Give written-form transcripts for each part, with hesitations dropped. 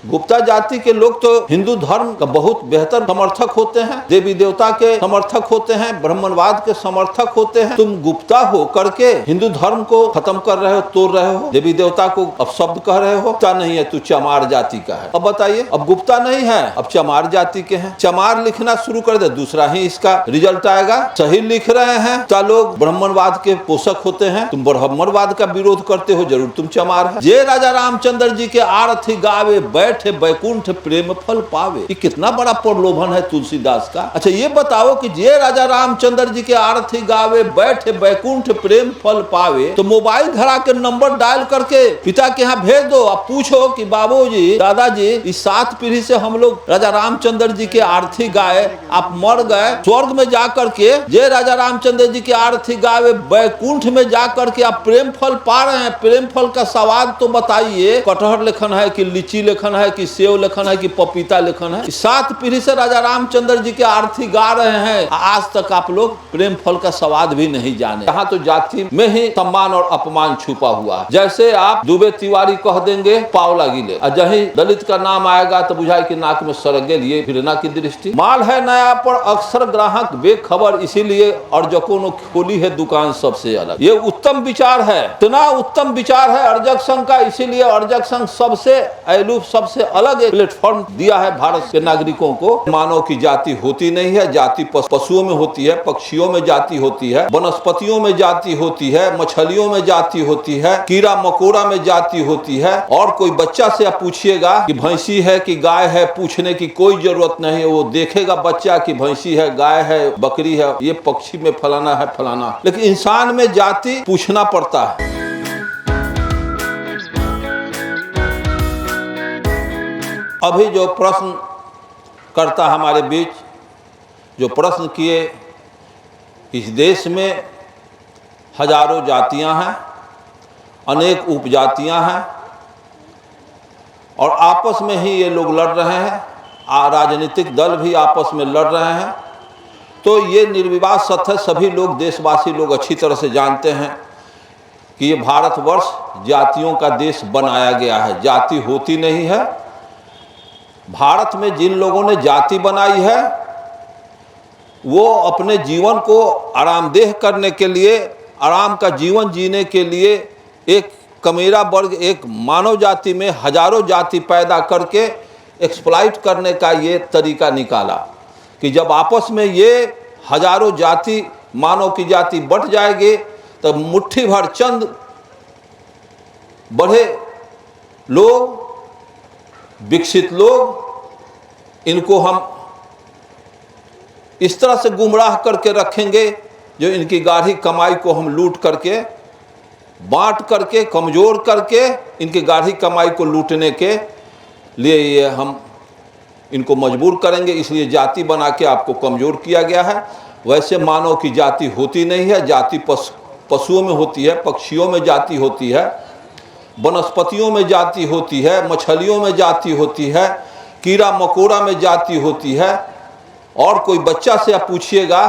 गुप्ता जाति के लोग तो हिंदू धर्म का बहुत बेहतर समर्थक होते हैं, देवी देवता के समर्थक होते हैं, ब्राह्मणवाद के समर्थक होते हैं। तुम गुप्ता हो करके हिंदू धर्म को खत्म कर रहे हो, तोड़ रहे हो, देवी देवता को अपशब्द कह रहे हो। गुप्ता नहीं है, तू चमार जाति का है। अब बताइए, अब गुप्ता नहीं है, अब चमार जाति के हैं। चमार लिखना शुरू कर दे, दूसरा ही इसका रिजल्ट आएगा। सही लिख रहे हैं तो लोग ब्राह्मणवाद के पोषक होते हैं, तुम ब्राह्मणवाद का विरोध करते हो, जरूर तुम चमार है। जे राजा रामचंद्र जी के आरती गावे, बैठे बैकुंठ प्रेम फल पावे। ये कितना बड़ा प्रलोभन है तुलसीदास का। अच्छा ये बताओ कि जे राजा रामचंद्र जी के आरती गावे, बैठे बैकुंठ प्रेम फल पावे, तो मोबाइल धरा के नंबर डायल करके पिता के यहाँ भेज दो। आप पूछो कि बाबूजी, दादाजी, इस 7 पीढ़ी से हम लोग राजा रामचंद्र जी के आरती गाए, आप मर गए, स्वर्ग में जाकर के जे राजा रामचंद्र जी के आरती गावे, बैकुंठ में जाकर के आप प्रेम फल पा रहे हैं। प्रेम फल का स्वाद तो बताइए, कटहर लेखन है कि लीची लेखन है कि सेव लेखन है कि पपीता लेखन है। 7 पीढ़ी से राजा रामचंद्र जी के आरती गा रहे हैं, आज तक आप लोग प्रेम फल का स्वाद भी नहीं जाने। यहाँ तो जाति में ही सम्मान और अपमान छुपा हुआ है। जैसे आप दुबे तिवारी कह देंगे, पावला गिले, और जहीं दलित का नाम आएगा तो बुझाए कि नाक में सरक गए। ये घृणा की दृष्टि। माल है नया पर अक्सर ग्राहक बेखबर, इसीलिए अर्जकों ने खोली है दुकान सबसे अलग। ये उत्तम विचार है, इतना उत्तम विचार है अर्जक संघ का, इसीलिए अर्जक संघ सबसे एलूफ, सबसे अलग एक प्लेटफॉर्म दिया है भारत के नागरिकों को। मानव की जाति होती नहीं है, जाति पशुओं में होती है, पक्षियों में जाति होती है, वनस्पतियों में जाति होती है, मछलियों में जाति होती है, कीड़ा मकोड़ा में जाति होती है। और कोई बच्चा से आप पूछिएगा कि भैंसी है कि गाय है, पूछने की कोई जरूरत नहीं है, वो देखेगा बच्चा कि भैंसी है, गाय है, बकरी है, ये पक्षी में फलाना है फलाना। लेकिन इंसान में जाति पूछना पड़ता है। अभी जो प्रश्न करता हमारे बीच, जो प्रश्न किए, इस देश में हजारों जातियां हैं, अनेक उपजातियां हैं, और आपस में ही ये लोग लड़ रहे हैं, राजनीतिक दल भी आपस में लड़ रहे हैं। तो ये निर्विवाद सत्य है, सभी लोग, देशवासी लोग अच्छी तरह से जानते हैं कि ये भारतवर्ष जातियों का देश बनाया गया है, जाति होती नहीं है। भारत में जिन लोगों ने जाति बनाई है वो अपने जीवन को आरामदेह करने के लिए, आराम का जीवन जीने के लिए एक कमेरा वर्ग, एक मानव जाति में हजारों जाति पैदा करके एक्सप्लॉइट करने का ये तरीका निकाला कि जब आपस में ये हजारों जाति, मानव की जाति बट जाएगी, तब मुट्ठी भर चंद बड़े लोग, विकसित लोग, इनको हम इस तरह से गुमराह करके रखेंगे जो इनकी गाढ़ी कमाई को हम लूट करके, बांट करके, कमज़ोर करके इनकी गाढ़ी कमाई को लूटने के लिए ये हम इनको मजबूर करेंगे। इसलिए जाति बना के आपको कमज़ोर किया गया है। वैसे मानव की जाति होती नहीं है, जाति पशुओं में होती है, पक्षियों में जाति होती है, वनस्पतियों में जाति होती है, मछलियों में जाति होती है, कीड़ा मकोड़ा में जाति होती है। और कोई बच्चा से आप पूछिएगा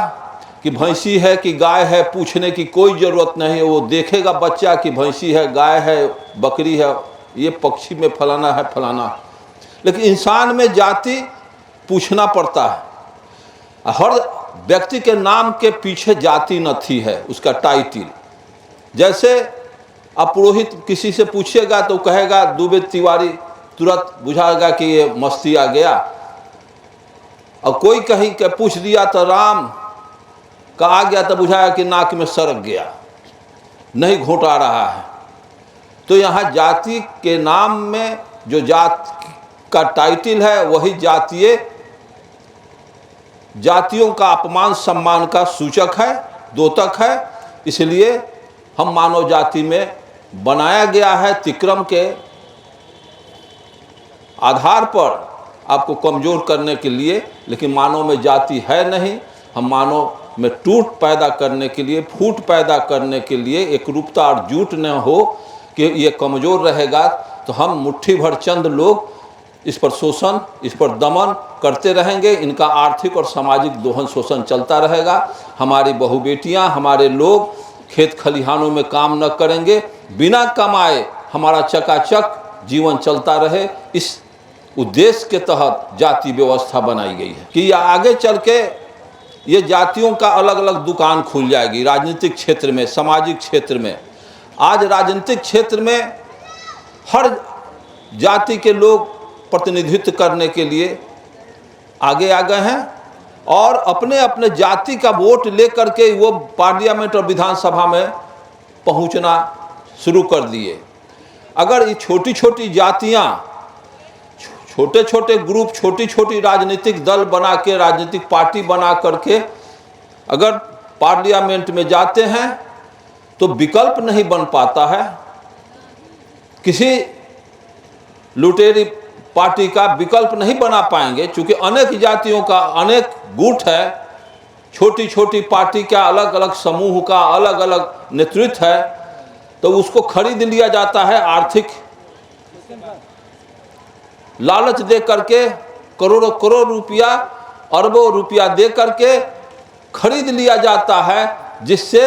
कि भैंसी है कि गाय है, पूछने की कोई ज़रूरत नहीं है, वो देखेगा बच्चा कि भैंसी है, गाय है, बकरी है, ये पक्षी में फलाना है फलाना। लेकिन इंसान में जाति पूछना पड़ता है। हर व्यक्ति के नाम के पीछे जाति नथी है, उसका टाइटल। जैसे आप पुरोहित किसी से पूछिएगा तो कहेगा दुबे तिवारी, तुरंत बुझाएगा कि ये मस्ती आ गया। और कोई कहीं के पूछ दिया तो राम का आ गया तो बुझाया कि नाक में सरक गया, नहीं घोटा रहा है। तो यहाँ जाति के नाम में जो जात का टाइटल है वही जातियों का अपमान सम्मान का सूचक है, द्योतक है। इसलिए हम मानव जाति में बनाया गया है तिक्रम के आधार पर आपको कमज़ोर करने के लिए। लेकिन मानव में जाति है नहीं, हम मानव में टूट पैदा करने के लिए, फूट पैदा करने के लिए, एक रूपता और जुट न हो कि ये कमज़ोर रहेगा तो हम मुट्ठी भर चंद लोग इस पर शोषण, इस पर दमन करते रहेंगे। इनका आर्थिक और सामाजिक दोहन शोषण चलता रहेगा। हमारी बहु बेटियाँ, हमारे लोग खेत खलिहानों में काम न करेंगे, बिना कमाए हमारा चकाचक जीवन चलता रहे। इस उद्देश्य के तहत जाति व्यवस्था बनाई गई है कि आगे चल के ये जातियों का अलग अलग दुकान खुल जाएगी राजनीतिक क्षेत्र में, सामाजिक क्षेत्र में। आज राजनीतिक क्षेत्र में हर जाति के लोग प्रतिनिधित्व करने के लिए आगे आ गए हैं और अपने अपने जाति का वोट लेकर के वो पार्लियामेंट और विधानसभा में पहुंचना शुरू कर दिए। अगर ये छोटी छोटी जातियां, छोटे छोटे ग्रुप, छोटी छोटी राजनीतिक दल बना के, राजनीतिक पार्टी बना करके अगर पार्लियामेंट में जाते हैं तो विकल्प नहीं बन पाता है। किसी लुटेरी पार्टी का विकल्प नहीं बना पाएंगे, क्योंकि अनेक जातियों का अनेक गुट है। छोटी छोटी पार्टी का अलग अलग समूह का अलग अलग नेतृत्व है, तो उसको खरीद लिया जाता है। आर्थिक लालच दे करके करोड़ों करोड़ रुपया, अरबों रुपया दे करके खरीद लिया जाता है, जिससे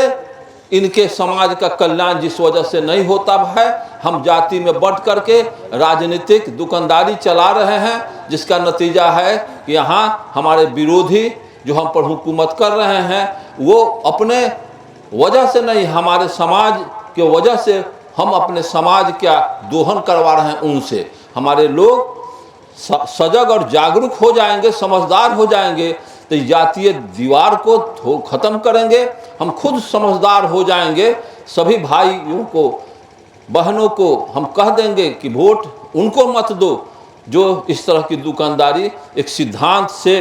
इनके समाज का कल्याण जिस वजह से नहीं होता है। हम जाति में बढ़ करके राजनीतिक दुकानदारी चला रहे हैं, जिसका नतीजा है कि यहाँ हमारे विरोधी जो हम पर हुकूमत कर रहे हैं वो अपने वजह से नहीं, हमारे समाज के वजह से हम अपने समाज का दोहन करवा रहे हैं उनसे। हमारे लोग सजग और जागरूक हो जाएंगे, समझदार हो जाएंगे तो जातीय दीवार को ख़त्म करेंगे। हम खुद समझदार हो जाएंगे, सभी भाइयों को, बहनों को हम कह देंगे कि वोट उनको मत दो जो इस तरह की दुकानदारी, एक सिद्धांत से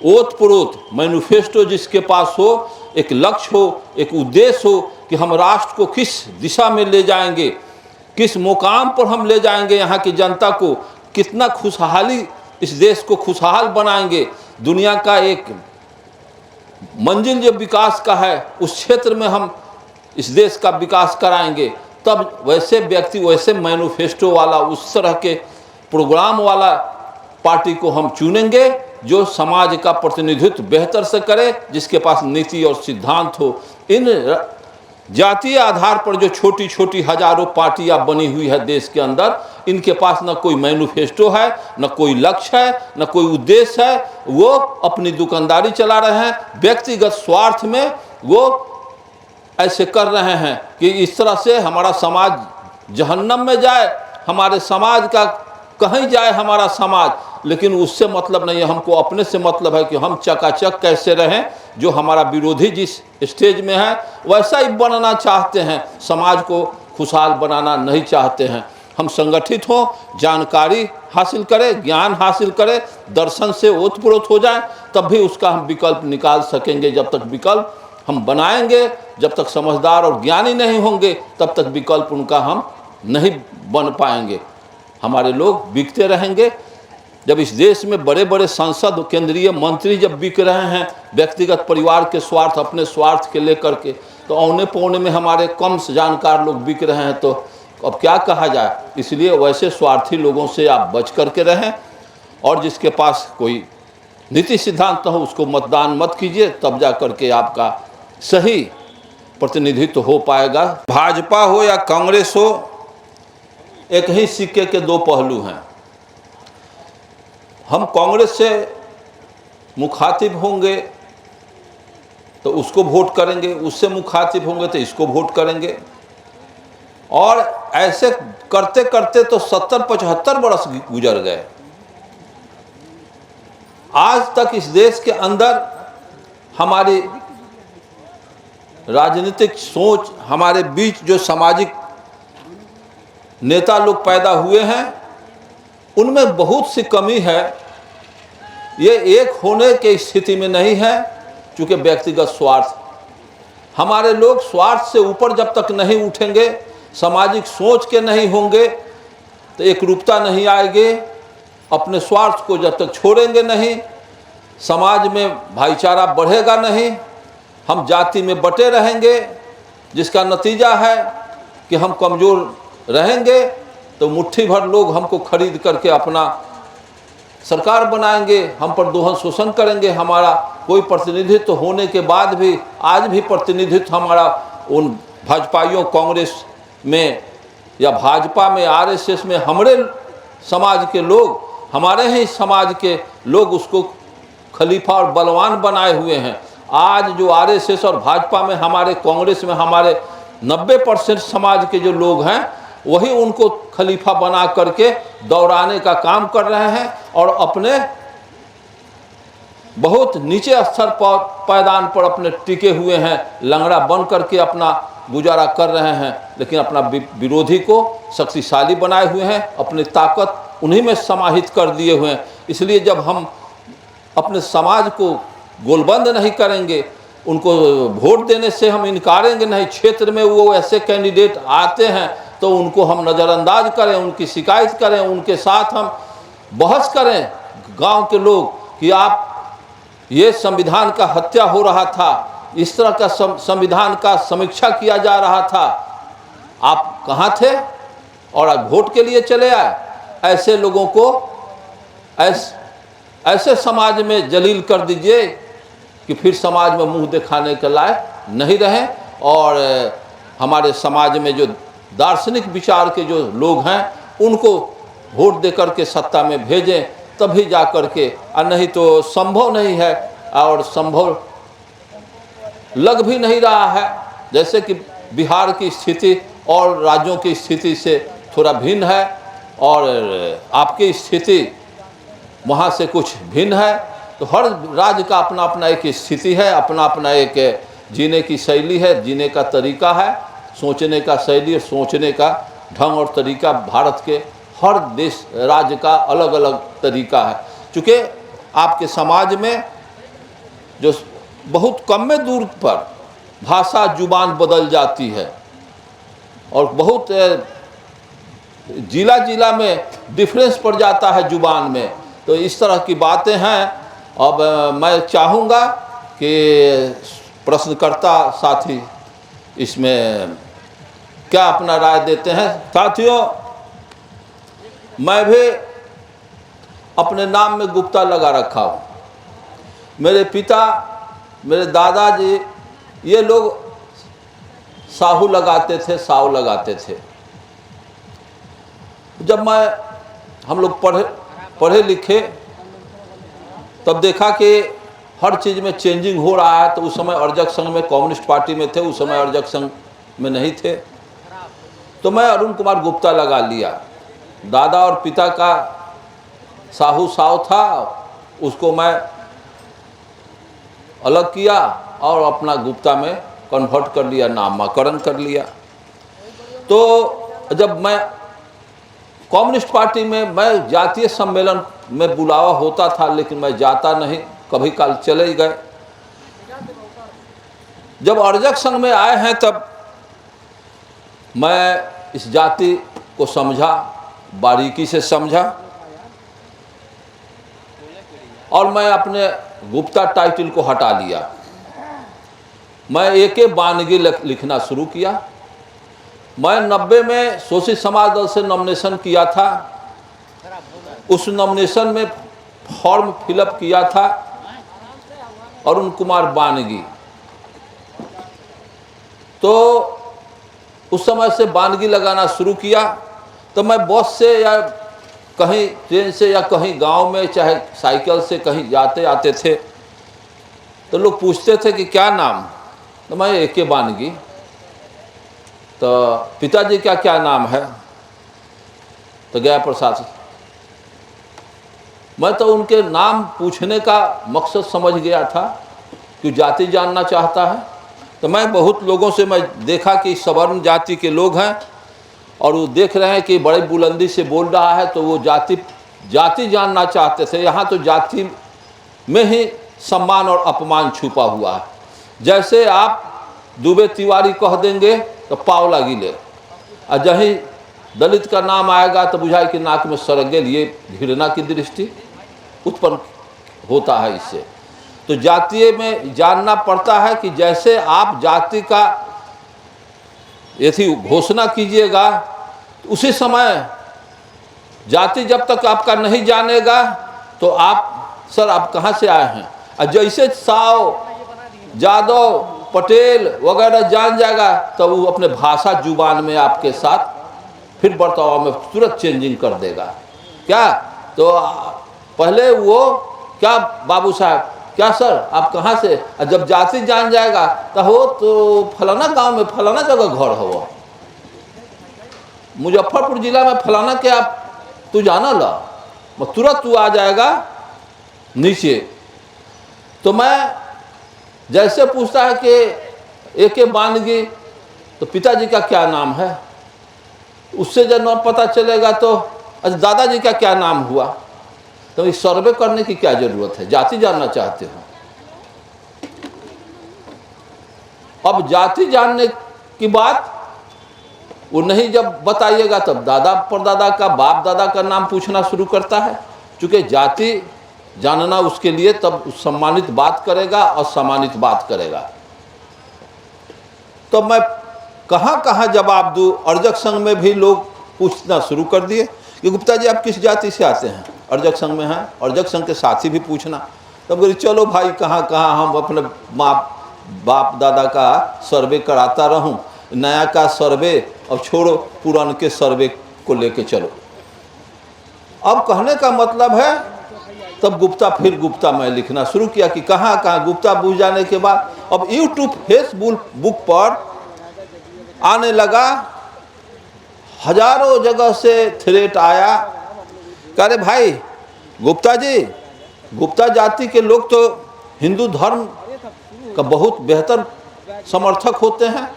ओत-प्रोत मैनिफेस्टो जिसके पास हो, एक लक्ष्य हो, एक उद्देश्य हो कि हम राष्ट्र को किस दिशा में ले जाएंगे, किस मुकाम पर हम ले जाएंगे, यहाँ की जनता को कितना खुशहाली, इस देश को खुशहाल बनाएंगे। दुनिया का एक मंजिल जो विकास का है उस क्षेत्र में हम इस देश का विकास कराएंगे। तब वैसे व्यक्ति, वैसे मैनिफेस्टो वाला, उस तरह के प्रोग्राम वाला पार्टी को हम चुनेंगे जो समाज का प्रतिनिधित्व बेहतर से करे, जिसके पास नीति और सिद्धांत हो। इन जातीय आधार पर जो छोटी छोटी हजारों पार्टियां बनी हुई है देश के अंदर, इनके पास न कोई मैनिफेस्टो है, न कोई लक्ष्य है, न कोई उद्देश्य है। वो अपनी दुकानदारी चला रहे हैं, व्यक्तिगत स्वार्थ में वो ऐसे कर रहे हैं कि इस तरह से हमारा समाज जहन्नम में जाए, हमारे समाज का कहीं जाए हमारा समाज। लेकिन उससे मतलब नहीं है, हमको अपने से मतलब है कि हम चकाचक कैसे रहें। जो हमारा विरोधी जिस स्टेज में है वैसा ही बनना चाहते हैं, समाज को खुशहाल बनाना नहीं चाहते हैं। हम संगठित हों, जानकारी हासिल करें, ज्ञान हासिल करें, दर्शन से ओतप्रोत हो जाएं, तब भी उसका हम विकल्प निकाल सकेंगे। जब तक विकल्प हम बनाएंगे, जब तक समझदार और ज्ञानी नहीं होंगे, तब तक विकल्प उनका हम नहीं बन पाएंगे। हमारे लोग बिकते रहेंगे। जब इस देश में बड़े बड़े सांसद, केंद्रीय मंत्री जब बिक रहे हैं व्यक्तिगत परिवार के स्वार्थ, अपने स्वार्थ के लेकर के, तो औने पौने में हमारे कम जानकार लोग बिक रहे हैं, तो अब क्या कहा जाए। इसलिए वैसे स्वार्थी लोगों से आप बच करके रहें, और जिसके पास कोई नीति सिद्धांत हो उसको मतदान मत कीजिए, तब जा करके आपका सही प्रतिनिधित्व हो पाएगा। भाजपा हो या कांग्रेस हो, एक ही सिक्के के दो पहलू हैं। हम कांग्रेस से मुखातिब होंगे तो उसको वोट करेंगे, उससे मुखातिब होंगे तो इसको वोट करेंगे, और ऐसे करते करते तो 70-75 वर्ष गुजर गए। आज तक इस देश के अंदर हमारी राजनीतिक सोच, हमारे बीच जो सामाजिक नेता लोग पैदा हुए हैं, उनमें बहुत सी कमी है। ये एक होने की स्थिति में नहीं है, क्योंकि व्यक्तिगत स्वार्थ, हमारे लोग स्वार्थ से ऊपर जब तक नहीं उठेंगे, सामाजिक सोच के नहीं होंगे, तो एकरूपता नहीं आएगी। अपने स्वार्थ को जब तक छोड़ेंगे नहीं, समाज में भाईचारा बढ़ेगा नहीं। हम जाति में बटे रहेंगे, जिसका नतीजा है कि हम कमज़ोर रहेंगे, तो मुट्ठी भर लोग हमको खरीद करके अपना सरकार बनाएंगे, हम पर दोहन शोषण करेंगे। हमारा कोई प्रतिनिधित्व होने के बाद भी, आज भी प्रतिनिधित्व हमारा उन भाजपाइयों, कांग्रेस में या भाजपा में, आरएसएस में हमारे समाज के लोग हमारे ही समाज के लोग उसको खलीफा और बलवान बनाए हुए हैं। आज जो आरएसएस और भाजपा में, हमारे कांग्रेस में, हमारे 90% समाज के जो लोग हैं वही उनको खलीफा बना करके दौड़ाने का काम कर रहे हैं और अपने बहुत नीचे स्तर पर पायदान पर अपने टिके हुए हैं, लंगड़ा बन करके अपना गुजारा कर रहे हैं, लेकिन अपना विरोधी को शक्तिशाली बनाए हुए हैं, अपनी ताकत उन्हीं में समाहित कर दिए हुए हैं। इसलिए जब हम अपने समाज को गोलबंद नहीं करेंगे, उनको वोट देने से हम इनकारेंगे नहीं, क्षेत्र में वो ऐसे कैंडिडेट आते हैं तो उनको हम नज़रअंदाज करें, उनकी शिकायत करें, उनके साथ हम बहस करें गांव के लोग कि आप ये संविधान का हत्या हो रहा था, इस तरह का संविधान का समीक्षा किया जा रहा था, आप कहाँ थे और आप वोट के लिए चले आए। ऐसे लोगों को ऐसे समाज में जलील कर दीजिए कि फिर समाज में मुंह दिखाने के लायक नहीं रहे और हमारे समाज में जो दार्शनिक विचार के जो लोग हैं उनको वोट देकर के सत्ता में भेजें, तभी जा कर के, और नहीं तो संभव नहीं है और संभव लग भी नहीं रहा है। जैसे कि बिहार की स्थिति और राज्यों की स्थिति से थोड़ा भिन्न है और आपकी स्थिति वहाँ से कुछ भिन्न है, तो हर राज्य का अपना अपना एक स्थिति है, अपना अपना एक जीने की शैली है, जीने का तरीका है, सोचने का शैली, सोचने का ढंग और तरीका भारत के हर देश राज्य का अलग अलग तरीका है। चूँकि आपके समाज में जो बहुत कम में दूर पर भाषा जुबान बदल जाती है और बहुत जिला जिला में डिफरेंस पड़ जाता है जुबान में, तो इस तरह की बातें हैं। अब मैं चाहूँगा कि प्रश्नकर्ता साथी इसमें क्या अपना राय देते हैं। साथियों, मैं भी अपने नाम में गुप्ता लगा रखा हूँ। मेरे पिता, मेरे दादाजी, ये लोग साहू लगाते थे, साव लगाते थे। जब हम लोग पढ़े लिखे तब देखा कि हर चीज़ में चेंजिंग हो रहा है। तो उस समय अर्जक संघ में, कम्युनिस्ट पार्टी में थे, उस समय अर्जक संघ में नहीं थे, तो मैं अरुण कुमार गुप्ता लगा लिया। दादा और पिता का साहू साव था, उसको मैं अलग किया और अपना गुप्ता में कन्वर्ट कर लिया, नामकरण कर लिया। तो जब मैं कम्युनिस्ट पार्टी में, मैं जातीय सम्मेलन में बुलावा होता था लेकिन मैं जाता नहीं, कभी काल चले गए। जब अर्जक संघ में आए हैं तब मैं इस जाति को समझा, बारीकी से समझा और मैं अपने गुप्ता टाइटल को हटा लिया। मैं एके बानगी लिखना शुरू किया। मैं 90 में शोषित समाज दल से नॉमिनेशन किया था। उस नॉमिनेशन में फॉर्म फिलअप किया था अरुण कुमार बानगी। तो उस समय से बानगी लगाना शुरू किया। तो मैं बस से या कहीं ट्रेन से या कहीं गांव में, चाहे साइकिल से कहीं जाते आते थे, तो लोग पूछते थे कि क्या नाम, तो मैं एके बानगी। तो पिताजी क्या क्या नाम है, तो गया प्रसाद। मैं तो उनके नाम पूछने का मकसद समझ गया था कि जाति जानना चाहता है। तो मैं बहुत लोगों से मैं देखा कि सवर्ण जाति के लोग हैं और वो देख रहे हैं कि बड़े बुलंदी से बोल रहा है, तो वो जाति जानना चाहते थे। यहाँ तो जाति में ही सम्मान और अपमान छुपा हुआ है। जैसे आप दुबे तिवारी कह देंगे तो पाव गिले, और जहीं दलित का नाम आएगा तो बुझाए कि नाक में सरगेल, ये घृणा की दृष्टि उत्पन्न होता है इससे। तो जातीय में जानना पड़ता है कि जैसे आप जाति का यदि घोषणा कीजिएगा तो उसी समय जाति जब तक आपका नहीं जानेगा तो आप, सर आप कहाँ से आए हैं, और जैसे साव, जादव, पटेल वगैरह जान जाएगा तो वो अपने भाषा जुबान में आपके साथ फिर बर्ताव में तुरंत चेंजिंग कर देगा। क्या तो पहले वो क्या बाबू साहब, क्या सर आप कहाँ से, और जब जाति जान जाएगा तो हो तो फलाना गांव में फलाना जगह घर हो, मुजफ्फरपुर जिला में फलाना के आप तू जाना ला, तुरंत तू आ जाएगा नीचे। तो मैं जैसे पूछता है कि एक बानगी तो पिताजी का क्या नाम है, उससे जब न पता चलेगा तो अच्छा दादाजी का क्या नाम हुआ, तो इस सर्वे करने की क्या जरूरत है, जाति जानना चाहते हो। अब जाति जानने की बात वो नहीं जब बताइएगा तब दादा परदादा का बाप दादा का नाम पूछना शुरू करता है, क्योंकि जाति जानना उसके लिए तब सम्मानित बात करेगा और सम्मानित बात करेगा। तो मैं कहाँ कहाँ जवाब दूँ, अर्जक संघ में भी लोग पूछना शुरू कर दिए कि गुप्ता जी आप किस जाति से आते हैं, अर्जक संघ में हैं, अर्जक संघ के साथी भी पूछना। तब बोले चलो भाई कहाँ कहाँ हम अपने बाप दादा का सर्वे कराता रहूं, नया का सर्वे अब छोड़ो, पुरान के सर्वे को लेके चलो। अब कहने का मतलब है तब गुप्ता मैं लिखना शुरू किया कि कहाँ कहाँ गुप्ता बुझ जाने के बाद अब यूट्यूब फेसबुक पर आने लगा, हजारों जगह से थ्रेट आया, कह रहे भाई गुप्ता जी, गुप्ता जाति के लोग तो हिंदू धर्म का बहुत बेहतर समर्थक होते हैं,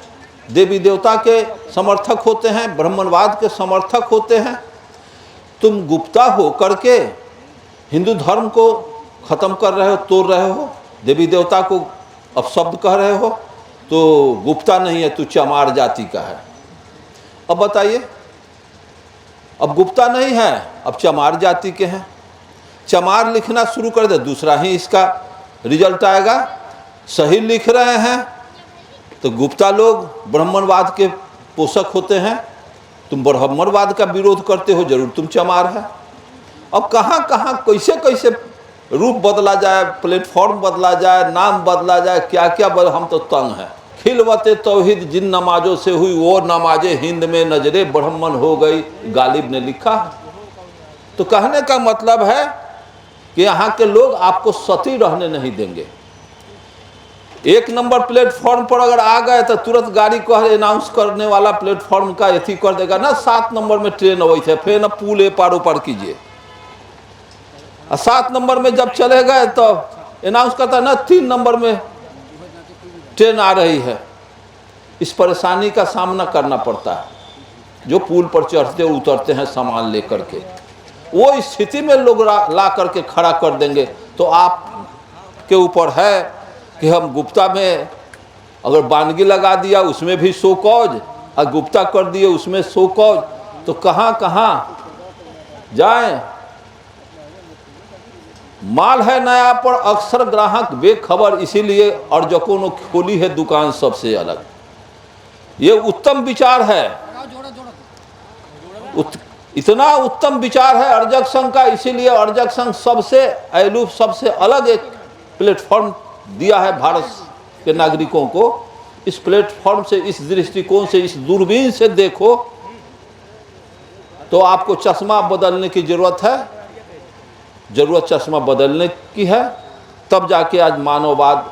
देवी देवता के समर्थक होते हैं, ब्राह्मणवाद के समर्थक होते हैं, तुम गुप्ता हो करके हिंदू धर्म को ख़त्म कर रहे हो, तोड़ रहे हो, देवी देवता को अपशब्द कह रहे हो, तो गुप्ता नहीं है तू चमार जाति का है। अब बताइए, अब गुप्ता नहीं है, अब चमार जाति के हैं, चमार लिखना शुरू कर दे, दूसरा ही इसका रिजल्ट आएगा। सही लिख रहे हैं तो गुप्ता लोग ब्राह्मणवाद के पोषक होते हैं, तुम ब्राह्मणवाद का विरोध करते हो, जरूर तुम चमार है। अब कहाँ कहाँ कैसे कैसे रूप बदला जाए, प्लेटफॉर्म बदला जाए, नाम बदला जाए, क्या क्या हम तो तंग हैं। खिलवते तौहीद जिन नमाजों से हुई वो नमाजे हिंद में नजरे ब्राह्मण हो गई, गालिब ने लिखा। तो कहने का मतलब है कि यहाँ के लोग आपको सती रहने नहीं देंगे। एक नंबर प्लेटफॉर्म पर अगर आ गए तो तुरंत गाड़ी को अनाउंस करने वाला प्लेटफॉर्म का एथी कर देगा ना, 7 नंबर में ट्रेन अवैत है, फिर ना पुल ए पार ऊपर कीजिए। 7 नंबर में जब चले गए तो अनाउंस करता ना 3 नंबर में ट्रेन आ रही है। इस परेशानी का सामना करना पड़ता है जो पुल पर चढ़ते उतरते हैं सामान लेकर के, वो स्थिति में लोग ला करके खड़ा कर देंगे। तो आप के ऊपर है कि हम गुप्ता में अगर बानगी लगा दिया उसमें भी सो कॉज, और गुप्ता कर दिए उसमें सो कॉज, तो कहाँ कहाँ जाएं। माल है नया पर अक्सर ग्राहक बेखबर, इसीलिए अर्जकों ने खोली है दुकान सबसे अलग। ये उत्तम विचार है, इतना उत्तम विचार है अर्जक संघ का, इसीलिए अर्जक संघ सबसे एलूफ सबसे अलग एक प्लेटफॉर्म दिया है भारत के नागरिकों को। इस प्लेटफॉर्म से, इस दृष्टिकोण से, इस दूरबीन से देखो तो आपको चश्मा बदलने की जरूरत है, जरूरत चश्मा बदलने की है, तब जाके आज मानववाद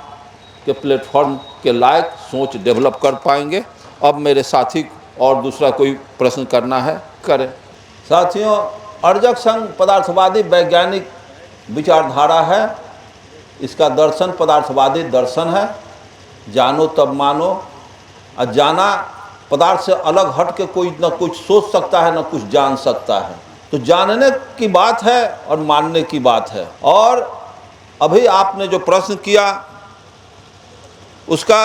के प्लेटफॉर्म के लायक सोच डेवलप कर पाएंगे। अब मेरे साथी और दूसरा कोई प्रश्न करना है करें। साथियों, अर्जक संघ पदार्थवादी वैज्ञानिक विचारधारा है, इसका दर्शन पदार्थवादी दर्शन है। जानो तब मानो, और जाना पदार्थ से अलग हट के कोई न कुछ सोच सकता है न कुछ जान सकता है। तो जानने की बात है और मानने की बात है। और अभी आपने जो प्रश्न किया उसका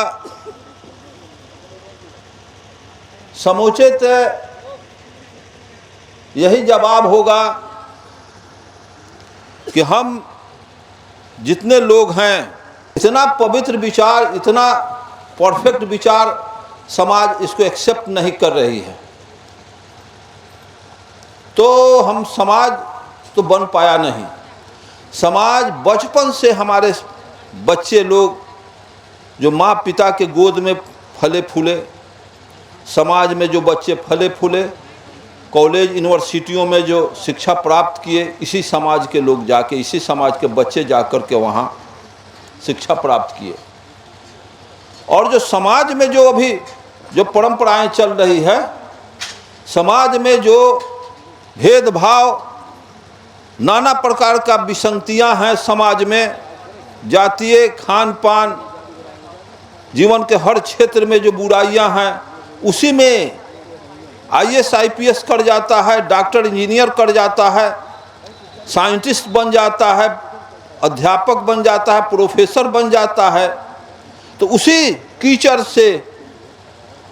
समुचित यही जवाब होगा कि हम जितने लोग हैं, इतना पवित्र विचार, इतना परफेक्ट विचार समाज इसको एक्सेप्ट नहीं कर रही है, तो हम समाज तो बन पाया नहीं। समाज बचपन से हमारे बच्चे लोग जो माँ पिता के गोद में फले फूले, समाज में जो बच्चे फले फूले कॉलेज यूनिवर्सिटियों में जो शिक्षा प्राप्त किए, इसी समाज के लोग जाके, इसी समाज के बच्चे जाकर के वहाँ शिक्षा प्राप्त किए। और जो समाज में जो अभी जो परंपराएं चल रही है, समाज में जो भेदभाव, नाना प्रकार का विसंगतियां हैं समाज में, जातीय, खान पान, जीवन के हर क्षेत्र में जो बुराइयां हैं, उसी में IAS IPS कर जाता है, डॉक्टर इंजीनियर कर जाता है, साइंटिस्ट बन जाता है, अध्यापक बन जाता है, प्रोफेसर बन जाता है। तो उसी कीचड़ से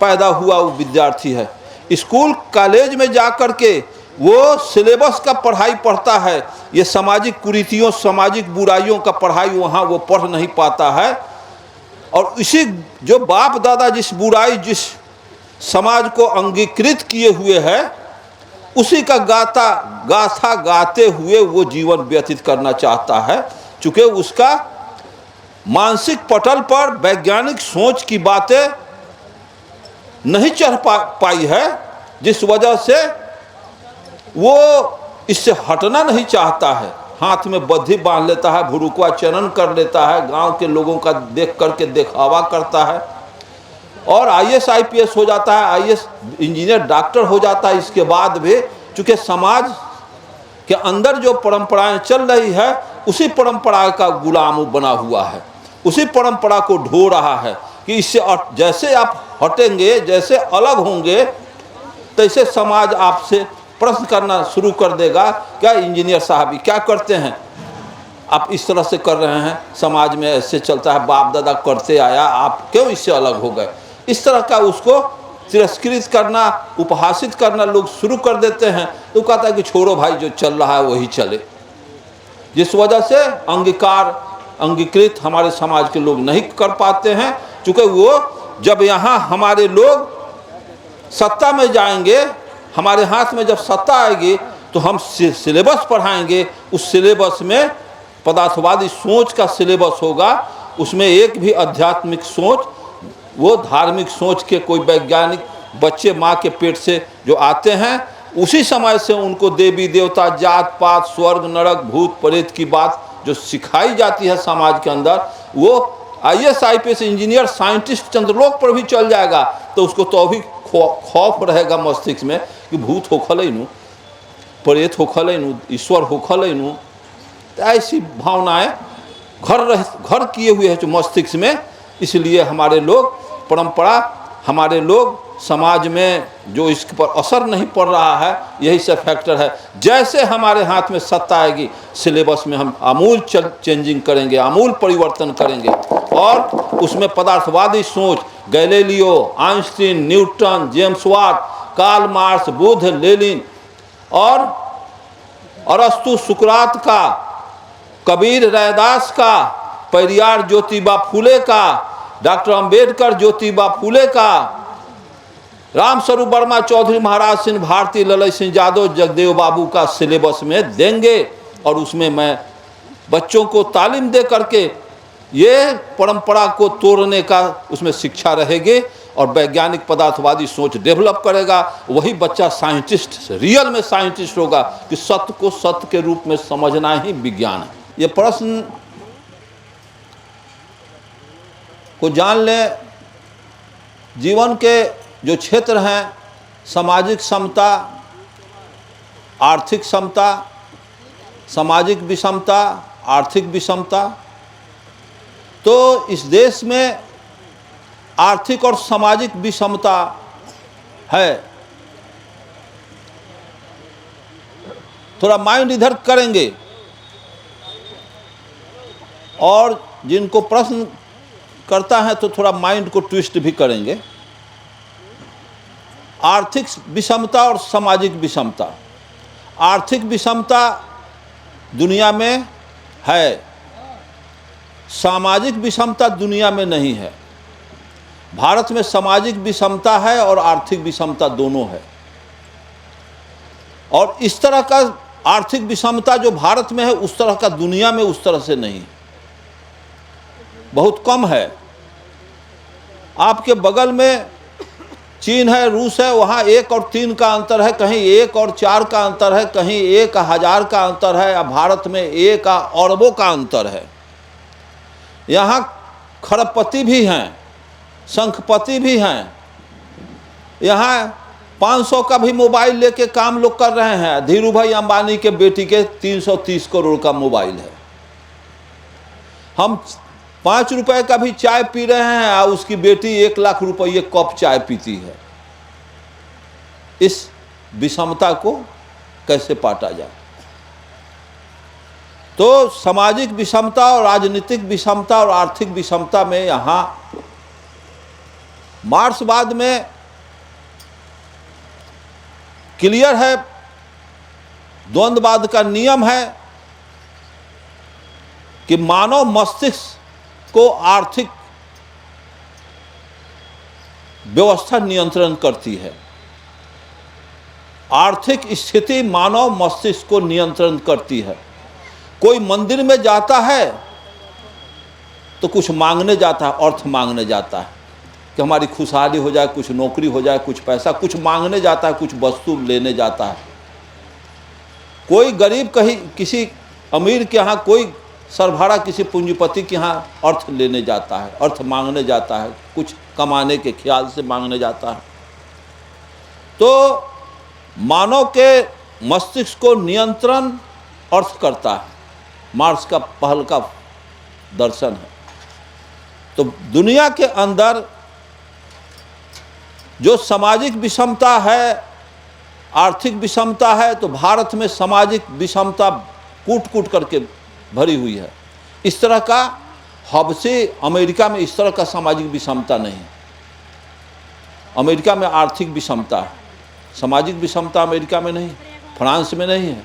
पैदा हुआ वो विद्यार्थी है। स्कूल कॉलेज में जाकर के वो सिलेबस का पढ़ाई पढ़ता है, ये सामाजिक कुरीतियों, सामाजिक बुराइयों का पढ़ाई वहाँ वो पढ़ नहीं पाता है। और इसी जो बाप दादा जिस बुराई, जिस समाज को अंगीकृत किए हुए है, उसी का गाथा गाते हुए वो जीवन व्यतीत करना चाहता है। चूँकि उसका मानसिक पटल पर वैज्ञानिक सोच की बातें नहीं चढ़ पाई है, जिस वजह से वो इससे हटना नहीं चाहता है। हाथ में बद्धी बांध लेता है, भुरुकवा चलन कर लेता है, गांव के लोगों का देख करके दिखावा करता है और IAS IPS हो जाता है, IAS इंजीनियर, डॉक्टर हो जाता है। इसके बाद भी चूँकि समाज के अंदर जो परंपराएं चल रही है, उसी परंपरा का गुलाम बना हुआ है, उसी परंपरा को ढो रहा है कि इससे जैसे आप हटेंगे, जैसे अलग होंगे, तैसे समाज आपसे प्रश्न करना शुरू कर देगा, क्या इंजीनियर साहब क्या करते हैं, आप इस तरह से कर रहे हैं, समाज में ऐसे चलता है, बाप दादा करते आया, आप क्यों इससे अलग हो गए। इस तरह का उसको तिरस्कृत करना, उपहासित करना लोग शुरू कर देते हैं। तो कहता है कि छोड़ो भाई, जो चल रहा है वही चले। जिस वजह से अंगीकृत हमारे समाज के लोग नहीं कर पाते हैं, चूँकि वो जब यहाँ हमारे लोग सत्ता में जाएंगे, हमारे हाथ में जब सत्ता आएगी, तो हम सिलेबस पढ़ाएंगे। उस सिलेबस में पदार्थवादी सोच का सिलेबस होगा, उसमें एक भी आध्यात्मिक सोच, वो धार्मिक सोच के कोई वैज्ञानिक बच्चे माँ के पेट से जो आते हैं, उसी समय से उनको देवी देवता, जात पात, स्वर्ग नरक, भूत प्रेत की बात जो सिखाई जाती है समाज के अंदर, वो IAS IPS इंजीनियर, साइंटिस्ट चंद्रलोक पर भी चल जाएगा, तो उसको तो अभी खौफ रहेगा मस्तिष्क में कि भूत होखल नू, प्रेत होखल नू, ईश्वर होखल नू। तो ऐसी भावनाएं घर किए हुए हैं जो मस्तिष्क में। इसलिए हमारे लोग परंपरा, हमारे लोग समाज में जो इसके पर असर नहीं पड़ रहा है, यही सब फैक्टर है। जैसे हमारे हाथ में सत्ता आएगी, सिलेबस में हम आमूल चेंजिंग करेंगे, आमूल परिवर्तन करेंगे और उसमें पदार्थवादी सोच, Galileo, Einstein, Newton, James Watt, Karl Marx, Buddha, Lenin और अरस्तु, सुकरात का, कबीर, रैदास का, पेरियार ज्योतिबा फूले का, डॉक्टर अंबेडकर ज्योतिबा फूले का, रामस्वरूप वर्मा, चौधरी महाराज सिंह, भारती, ललित सिंह यादव, जगदेव बाबू का सिलेबस में देंगे। और उसमें मैं बच्चों को तालीम दे करके ये परंपरा को तोड़ने का उसमें शिक्षा रहेगी और वैज्ञानिक पदार्थवादी सोच डेवलप करेगा। वही बच्चा साइंटिस्ट, रियल में साइंटिस्ट होगा कि सत्य को सत्य के रूप में समझना ही विज्ञान है। ये प्रश्न को जान लें। जीवन के जो क्षेत्र हैं, सामाजिक समता, आर्थिक समता, सामाजिक विषमता, आर्थिक विषमता, तो इस देश में आर्थिक और सामाजिक विषमता है। थोड़ा माइंड इधर करेंगे और जिनको प्रश्न करता है तो थोड़ा माइंड को ट्विस्ट भी करेंगे। आर्थिक विषमता और सामाजिक विषमता। आर्थिक विषमता दुनिया में है, सामाजिक विषमता दुनिया में नहीं है। भारत में सामाजिक विषमता है और आर्थिक विषमता दोनों है। और इस तरह का आर्थिक विषमता जो भारत में है, उस तरह का दुनिया में उस तरह से नहीं, बहुत कम है। आपके बगल में चीन है, रूस है, वहाँ 1 और 3 का अंतर है, कहीं 1 और 4 का अंतर है, कहीं 1,000 का अंतर है, या भारत में 1 अरबों का अंतर है। यहाँ खरबपति भी हैं, शंखपति भी हैं। यहाँ 500 का भी मोबाइल लेके काम लोग कर रहे हैं। धीरू भाई अंबानी के बेटी के 330 करोड़ का मोबाइल है। हम 5 रुपए का भी चाय पी रहे हैं और उसकी बेटी 1 लाख रुपये कप चाय पीती है। इस विषमता को कैसे पाटा जाए? तो सामाजिक विषमता और राजनीतिक विषमता और आर्थिक विषमता में यहाँ मार्क्सवाद में क्लियर है, द्वंद्ववाद का नियम है कि मानव मस्तिष्क को आर्थिक व्यवस्था नियंत्रण करती है। आर्थिक स्थिति मानव मस्तिष्क को नियंत्रण करती है। कोई मंदिर में जाता है तो कुछ मांगने जाता है, अर्थ मांगने जाता है कि हमारी खुशहाली हो जाए, कुछ नौकरी हो जाए, कुछ पैसा, कुछ मांगने जाता है, कुछ वस्तु लेने जाता है। कोई गरीब कहीं किसी अमीर के यहाँ, कोई सरभाड़ा किसी पूंजीपति के यहाँ अर्थ लेने जाता है, अर्थ मांगने जाता है, कुछ कमाने के ख्याल से मांगने जाता है। तो मानव के मस्तिष्क को नियंत्रण अर्थ करता है, मार्क्स का पहल का दर्शन है। तो दुनिया के अंदर जो सामाजिक विषमता है, आर्थिक विषमता है, तो भारत में सामाजिक विषमता कूट कूट करके भरी हुई है। इस तरह का हबसे अमेरिका में इस तरह का सामाजिक विषमता नहीं। अमेरिका में आर्थिक विषमता है, सामाजिक विषमता अमेरिका में नहीं, फ्रांस में नहीं है,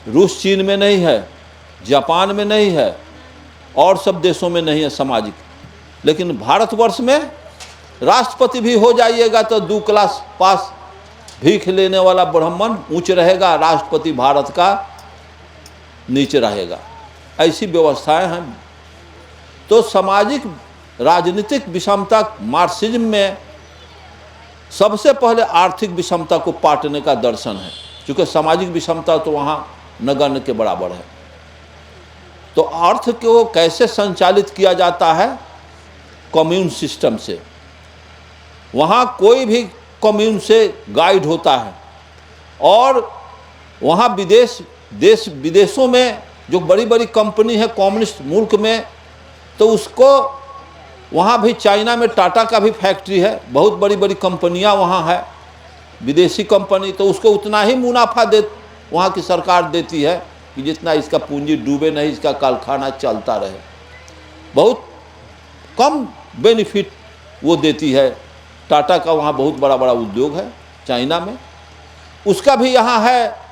रूस चीन में नहीं है, जापान में नहीं है, और सब देशों में नहीं है सामाजिक। लेकिन भारतवर्ष में राष्ट्रपति भी हो जाइएगा तो 2 क्लास पास भीख लेने वाला ब्राह्मण ऊंच रहेगा, राष्ट्रपति भारत का नीचे रहेगा। ऐसी व्यवस्थाएं हैं। तो सामाजिक राजनीतिक विषमता मार्क्सिज्म में सबसे पहले आर्थिक विषमता को पाटने का दर्शन है, क्योंकि सामाजिक विषमता तो वहाँ नगण्य के बराबर है। तो अर्थ को कैसे संचालित किया जाता है? कम्यून सिस्टम से। वहाँ कोई भी कम्यून से गाइड होता है, और वहाँ देश विदेशों में जो बड़ी बड़ी कंपनी है कम्युनिस्ट मुल्क में, तो उसको वहाँ भी चाइना में टाटा का भी फैक्ट्री है, बहुत बड़ी बड़ी कंपनियाँ वहाँ है, विदेशी कंपनी, तो उसको उतना ही मुनाफा वहाँ की सरकार देती है कि जितना इसका पूंजी डूबे नहीं, इसका कारखाना चलता रहे। बहुत कम बेनिफिट वो देती है। टाटा का वहाँ बहुत बड़ा बड़ा उद्योग है चाइना में, उसका भी यहाँ है।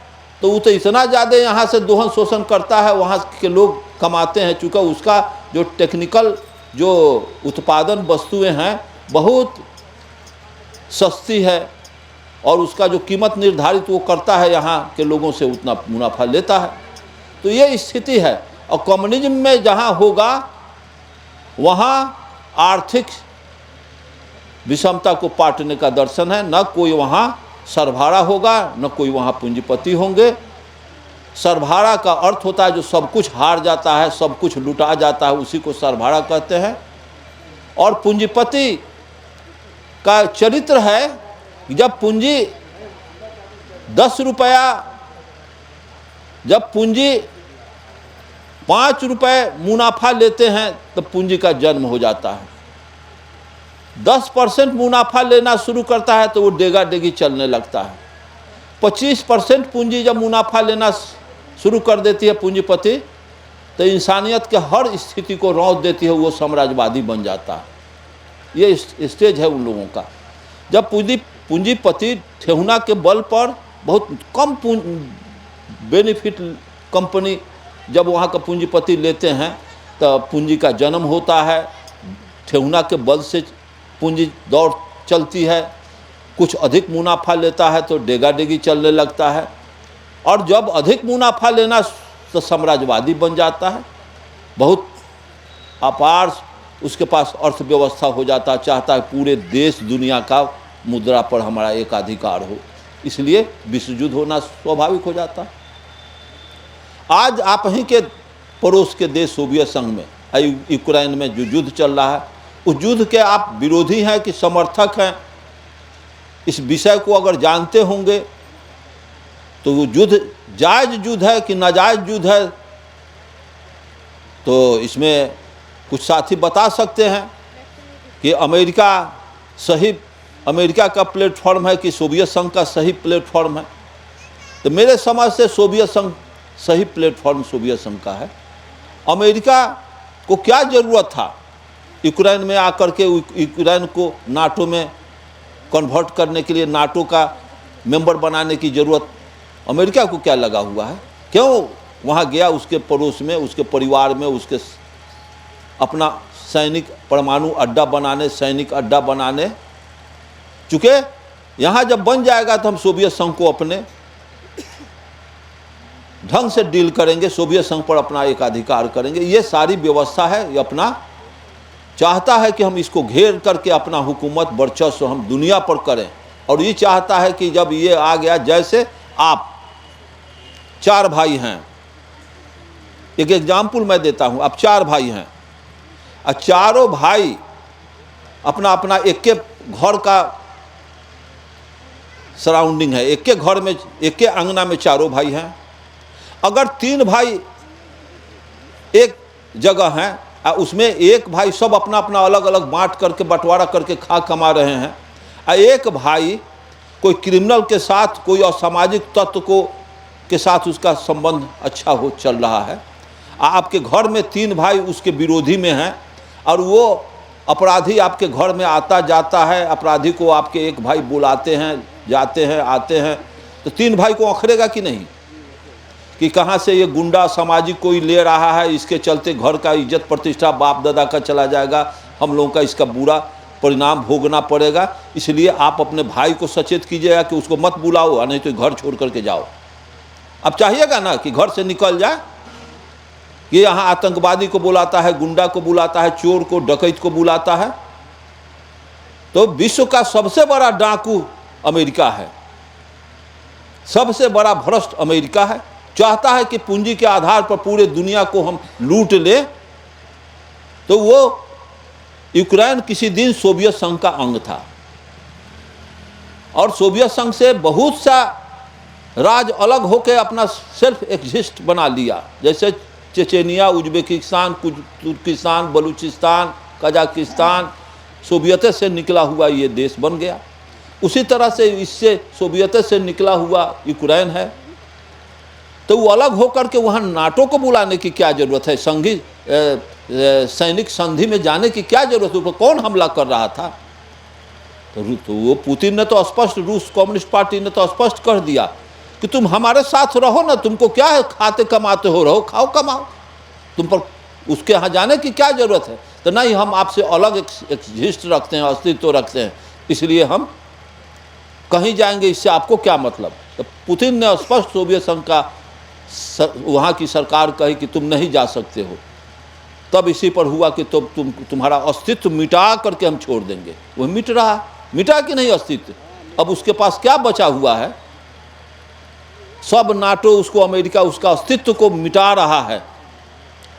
तो वो तो इतना ज़्यादा यहाँ से दोहन शोषण करता है, वहाँ के लोग कमाते हैं, चूँकि उसका जो टेक्निकल जो उत्पादन वस्तुएं हैं बहुत सस्ती है, और उसका जो कीमत निर्धारित वो करता है, यहाँ के लोगों से उतना मुनाफा लेता है। तो ये स्थिति है। और कम्युनिज्म में जहाँ होगा वहाँ आर्थिक विषमता को पाटने का दर्शन है। न कोई वहाँ सरभाड़ा होगा, न कोई वहाँ पूंजीपति होंगे। सरभाड़ा का अर्थ होता है जो सब कुछ हार जाता है, सब कुछ लुटा जाता है, उसी को सरभाड़ा कहते हैं। और पूंजीपति का चरित्र है कि जब पूंजी 10 रुपया, जब पूंजी 5 रुपये मुनाफा लेते हैं तो पूंजी का जन्म हो जाता है। 10% मुनाफा लेना शुरू करता है तो वो डेगा डेगी चलने लगता है। 25% पूंजी जब मुनाफा लेना शुरू कर देती है पूंजीपति, तो इंसानियत के हर स्थिति को रौंद देती है, वो साम्राज्यवादी बन जाता है। ये स्टेज है उन लोगों का। जब पूंजीपति ठेहुना के बल पर बहुत कम बेनिफिट कंपनी जब वहाँ का पूंजीपति लेते हैं तो पूंजी का जन्म होता है। ठेहुना के बल से पूंजी दौड़ चलती है, कुछ अधिक मुनाफा लेता है तो डेगा डेगी चलने लगता है, और जब अधिक मुनाफा लेना तो साम्राज्यवादी बन जाता है। बहुत अपार उसके पास अर्थव्यवस्था हो जाता है, चाहता है पूरे देश दुनिया का मुद्रा पर हमारा एकाधिकार हो, इसलिए विश्व युद्ध होना स्वाभाविक हो जाता। आज आप ही के पड़ोस के देश सोवियत संघ में, यूक्रेन में जो युद्ध चल रहा है, उस युद्ध के आप विरोधी हैं कि समर्थक हैं, इस विषय को अगर जानते होंगे तो वो युद्ध जायज़ युद्ध है कि नाजायज़ युद्ध है, तो इसमें कुछ साथी बता सकते हैं कि अमेरिका का प्लेटफॉर्म है कि सोवियत संघ का सही प्लेटफॉर्म है। तो मेरे समझ से सोवियत संघ सही प्लेटफॉर्म सोवियत संघ का है। अमेरिका को क्या ज़रूरत था यूक्रेन में आकर के यूक्रेन को नाटो में कन्वर्ट करने के लिए, नाटो का मेंबर बनाने की ज़रूरत अमेरिका को क्या लगा हुआ है? क्यों वहाँ गया? उसके पड़ोस में, उसके परिवार में, उसके अपना सैनिक परमाणु अड्डा बनाने, सैनिक अड्डा बनाने। चूँकि यहाँ जब बन जाएगा तो हम सोवियत संघ को अपने ढंग से डील करेंगे, सोवियत संघ पर अपना एकाधिकार करेंगे। ये सारी व्यवस्था है, ये अपना चाहता है कि हम इसको घेर करके अपना हुकूमत वर्चस्व हम दुनिया पर करें। और ये चाहता है कि जब ये आ गया, जैसे आप 4 भाई हैं, एक एग्जाम्पल मैं देता हूँ, आप 4 भाई हैं और चारों भाई अपना अपना एक के घर का सराउंडिंग है, एक के घर में, एक के अंगना में चारों भाई हैं। अगर 3 भाई एक जगह हैं और उसमें एक भाई सब अपना अपना अलग अलग बांट करके बंटवारा करके खा कमा रहे हैं और एक भाई कोई क्रिमिनल के साथ, कोई असामाजिक तत्व को के साथ उसका संबंध अच्छा हो चल रहा है, आपके घर में 3 भाई उसके विरोधी में हैं और वो अपराधी आपके घर में आता जाता है, अपराधी को आपके एक भाई बुलाते हैं, जाते हैं, आते हैं, तो 3 भाई को अखड़ेगा कि नहीं कि कहाँ से ये गुंडा सामाजिक कोई ले रहा है, इसके चलते घर का इज्जत प्रतिष्ठा बाप दादा का चला जाएगा, हम लोगों का इसका बुरा परिणाम भोगना पड़ेगा। इसलिए आप अपने भाई को सचेत कीजिएगा कि उसको मत बुलाओ और नहीं तो घर छोड़ करके जाओ। अब चाहिएगा ना कि घर से निकल जाए। ये यहाँ आतंकवादी को बुलाता है, गुंडा को बुलाता है, चोर को, डकैत को बुलाता है। तो विश्व का सबसे बड़ा डाकू अमेरिका है, सबसे बड़ा भ्रष्ट अमेरिका है। चाहता है कि पूंजी के आधार पर पूरे दुनिया को हम लूट ले। तो वो यूक्रेन किसी दिन सोवियत संघ का अंग था और सोवियत संघ से बहुत सा राज अलग होकर अपना सेल्फ एग्जिस्ट बना लिया, जैसे चेचेनिया, उज्बेकिस्तान, तुर्किस्तान, बलूचिस्तान, कजाकिस्तान सोवियत से निकला हुआ ये देश बन गया। उसी तरह से इससे सोवियत से निकला हुआ यूक्रेन है। तो वो अलग होकर के वहाँ नाटो को बुलाने की क्या ज़रूरत है? संघी सैनिक संधि में जाने की क्या ज़रूरत है? ऊपर कौन हमला कर रहा था? तो वो पुतिन ने तो स्पष्ट, रूस कम्युनिस्ट पार्टी ने तो स्पष्ट कर दिया कि तुम हमारे साथ रहो ना, तुमको क्या है, खाते कमाते हो, रहो, खाओ कमाओ, तुम पर उसके यहाँ जाने की क्या ज़रूरत है? तो नहीं, हम आपसे अलग एक्जिस्ट रखते हैं, अस्तित्व रखते हैं, इसलिए हम कहीं जाएंगे, इससे आपको क्या मतलब? तो पुतिन ने स्पष्ट सोवियत संघ का वहाँ की सरकार कही कि तुम नहीं जा सकते हो। तब इसी पर हुआ कि तो तुम्हारा अस्तित्व मिटा करके हम छोड़ देंगे। वो मिट रहा, मिटा कि नहीं अस्तित्व? अब उसके पास क्या बचा हुआ है? सब नाटो उसको, अमेरिका उसका अस्तित्व को मिटा रहा है।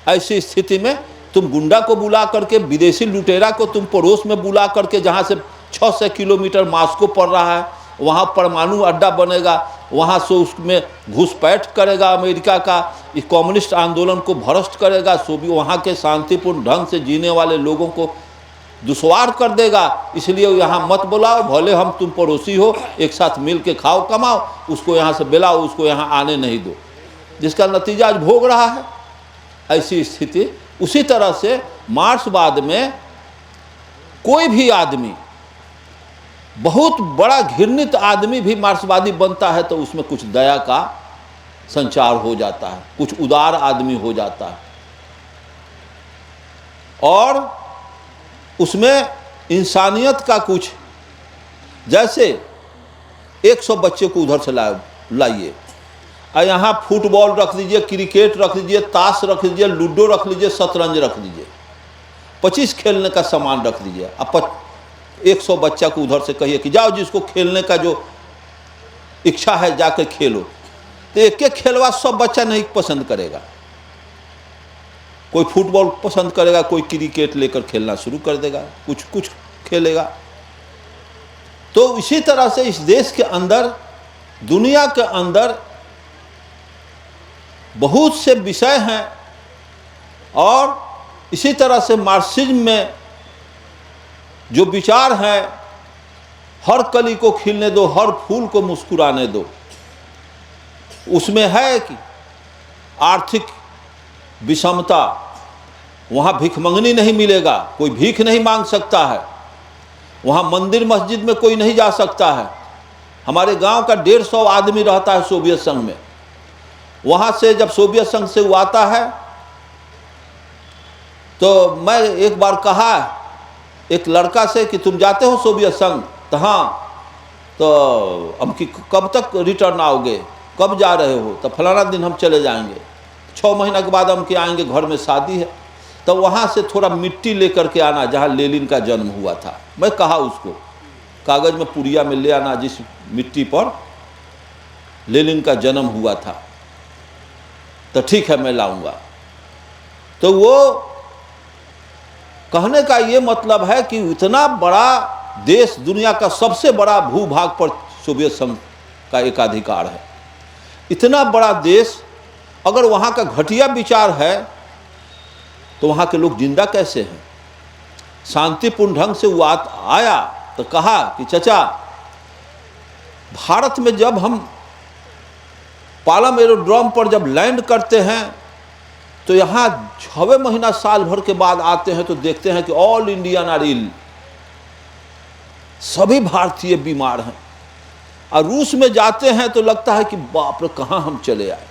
ऐसी स्थिति में तुम गुंडा को बुला करके, विदेशी लुटेरा को तुम पड़ोस में बुला करके, जहाँ से 600 किलोमीटर मॉस्को पड़ रहा है, वहाँ परमाणु अड्डा बनेगा, वहाँ से उसमें घुसपैठ करेगा अमेरिका का, इस कम्युनिस्ट आंदोलन को भ्रष्ट करेगा, वहाँ के शांतिपूर्ण ढंग से जीने वाले लोगों को दुश्वार कर देगा। इसलिए यहाँ मत बुलाओ, भले हम तुम पड़ोसी हो, एक साथ मिल के खाओ कमाओ, उसको यहाँ से बुलाओ, उसको यहाँ आने नहीं दो, जिसका नतीजा आज भोग रहा है। ऐसी स्थिति। उसी तरह से मार्क्सवाद में कोई भी आदमी, बहुत बड़ा घृणित आदमी भी मार्क्सवादी बनता है तो उसमें कुछ दया का संचार हो जाता है, कुछ उदार आदमी हो जाता है और उसमें इंसानियत का कुछ, जैसे 100 बच्चे को उधर से लाइए और यहाँ फुटबॉल रख दीजिए, क्रिकेट रख दीजिए, ताश रख दीजिए, लूडो रख लीजिए, शतरंज रख दीजिए, 25 खेलने का सामान रख दीजिए। अब 100 बच्चा को उधर से कहिए कि जाओ, जिसको खेलने का जो इच्छा है जाकर खेलो, तो एक एक खेलवा सब बच्चा नहीं पसंद करेगा। कोई फुटबॉल पसंद करेगा, कोई क्रिकेट लेकर खेलना शुरू कर देगा, कुछ कुछ खेलेगा। तो इसी तरह से इस देश के अंदर, दुनिया के अंदर बहुत से विषय हैं, और इसी तरह से मार्क्सिज्म में जो विचार हैं, हर कली को खिलने दो, हर फूल को मुस्कुराने दो, उसमें है कि आर्थिक विषमता, वहाँ भिखमंगनी नहीं मिलेगा, कोई भीख नहीं मांग सकता है, वहाँ मंदिर मस्जिद में कोई नहीं जा सकता है। हमारे गांव का 150 आदमी रहता है सोवियत संघ में। वहाँ से जब सोवियत संघ से वो आता है, तो मैं एक बार कहा एक लड़का से कि तुम जाते हो सोवियत संघ? तो हाँ। तो अब कि कब तक रिटर्न आओगे, कब जा रहे हो? तो फलाना दिन हम चले जाएंगे। 6 महीना के बाद हम के आएंगे, घर में शादी है। तो वहाँ से थोड़ा मिट्टी लेकर के आना जहाँ लेनिन का जन्म हुआ था। मैं कहा उसको कागज़ में पुड़िया में ले आना, जिस मिट्टी पर लेनिन का जन्म हुआ था। तो ठीक है, मैं लाऊंगा। तो वो कहने का ये मतलब है कि इतना बड़ा देश, दुनिया का सबसे बड़ा भूभाग पर सोवियत संघ का एकाधिकार है। इतना बड़ा देश, अगर वहाँ का घटिया विचार है तो वहाँ के लोग जिंदा कैसे हैं? शांतिपूर्ण ढंग से वो आया तो कहा कि चचा, भारत में जब हम पालम एरोड्रोम पर जब लैंड करते हैं तो यहाँ 6वें महीना साल भर के बाद आते हैं तो देखते हैं कि ऑल इंडियन आर इल, सभी भारतीय बीमार हैं। और रूस में जाते हैं तो लगता है कि बाप रे, कहाँ हम चले आए।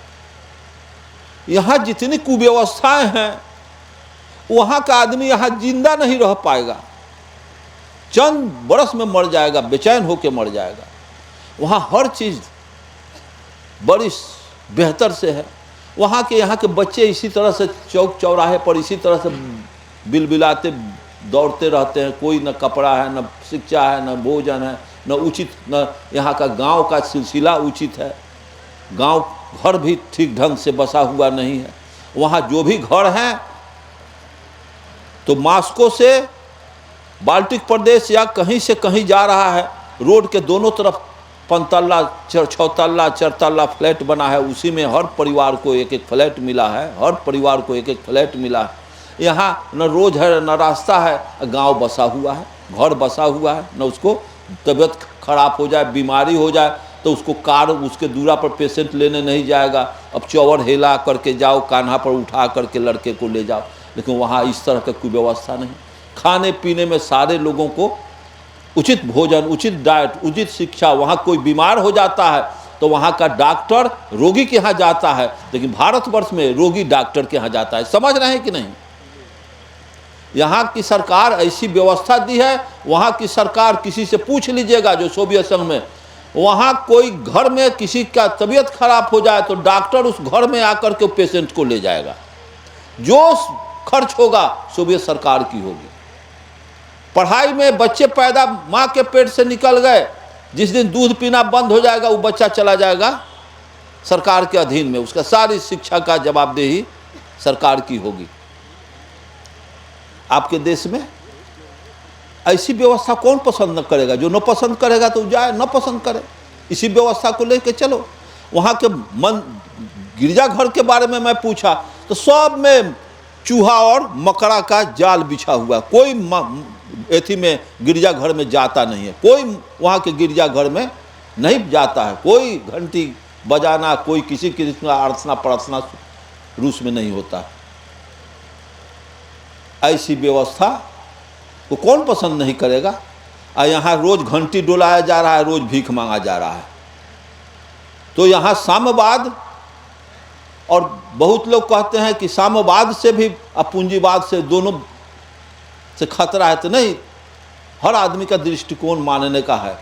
यहाँ जितनी कुव्यवस्थाएं हैं, वहाँ का आदमी यहाँ जिंदा नहीं रह पाएगा, चंद बरस में मर जाएगा, बेचैन होकर मर जाएगा। वहाँ हर चीज़ बड़ी बेहतर से है। वहाँ के यहाँ के बच्चे इसी तरह से चौक चौराहे पर इसी तरह से बिलबिलाते दौड़ते रहते हैं। कोई न कपड़ा है, न शिक्षा है, न भोजन है, न उचित, न यहाँ का गांव का सिलसिला उचित है। गांव घर भी ठीक ढंग से बसा हुआ नहीं है। वहाँ जो भी घर हैं तो मॉस्को से बाल्टिक प्रदेश या कहीं से कहीं जा रहा है। रोड के दोनों तरफ 5 तल्ला 6 तल्ला 4 तल्ला फ्लैट बना है, उसी में हर परिवार को एक एक फ्लैट मिला है, हर परिवार को एक एक फ्लैट मिला है। यहाँ न रोड है न रास्ता है, गांव बसा हुआ है, घर बसा हुआ है। न उसको तबीयत खराब हो जाए, बीमारी हो जाए तो उसको कार उसके दूरा पर पेशेंट लेने नहीं जाएगा। अब चौवर हेला करके जाओ, कान्हा पर उठा करके लड़के को ले जाओ। लेकिन वहाँ इस तरह का कोई व्यवस्था नहीं। खाने पीने में सारे लोगों को उचित भोजन, उचित डाइट, उचित शिक्षा। वहाँ कोई बीमार हो जाता है तो वहाँ का डॉक्टर रोगी के यहाँ जाता है, लेकिन भारतवर्ष में रोगी डॉक्टर के यहाँ जाता है। समझ रहे हैं कि नहीं? यहाँ की सरकार ऐसी व्यवस्था दी है। वहाँ की सरकार, किसी से पूछ लीजिएगा जो सोवियत संघ में, वहाँ कोई घर में किसी का तबीयत खराब हो जाए तो डॉक्टर उस घर में आकर के पेशेंट को ले जाएगा। जो खर्च होगा सोवियत सरकार की होगी। पढ़ाई में बच्चे पैदा माँ के पेट से निकल गए, जिस दिन दूध पीना बंद हो जाएगा वो बच्चा चला जाएगा सरकार के अधीन में। उसका सारी शिक्षा का जवाबदेही सरकार की होगी। आपके देश में ऐसी व्यवस्था कौन पसंद न करेगा? जो न पसंद करेगा तो जाए, न पसंद करे। इसी व्यवस्था को लेके चलो। वहाँ के गिरजाघर के बारे में मैं पूछा तो सब में चूहा और मकड़ा का जाल बिछा हुआ। कोई एथी में गिरजाघर में जाता नहीं है, कोई वहाँ के गिरजाघर में नहीं जाता है। कोई घंटी बजाना, कोई किसी किस्म का अर्चना प्रार्थना रूस में नहीं होता। ऐसी व्यवस्था को कौन पसंद नहीं करेगा? और यहाँ रोज घंटी डोलाया जा रहा है, रोज भीख मांगा जा रहा है। तो यहाँ साम्यवाद, और बहुत लोग कहते हैं कि साम्यवाद से भी और पूंजीवाद से, दोनों से खतरा है। तो नहीं, हर आदमी का दृष्टिकोण मानने का है।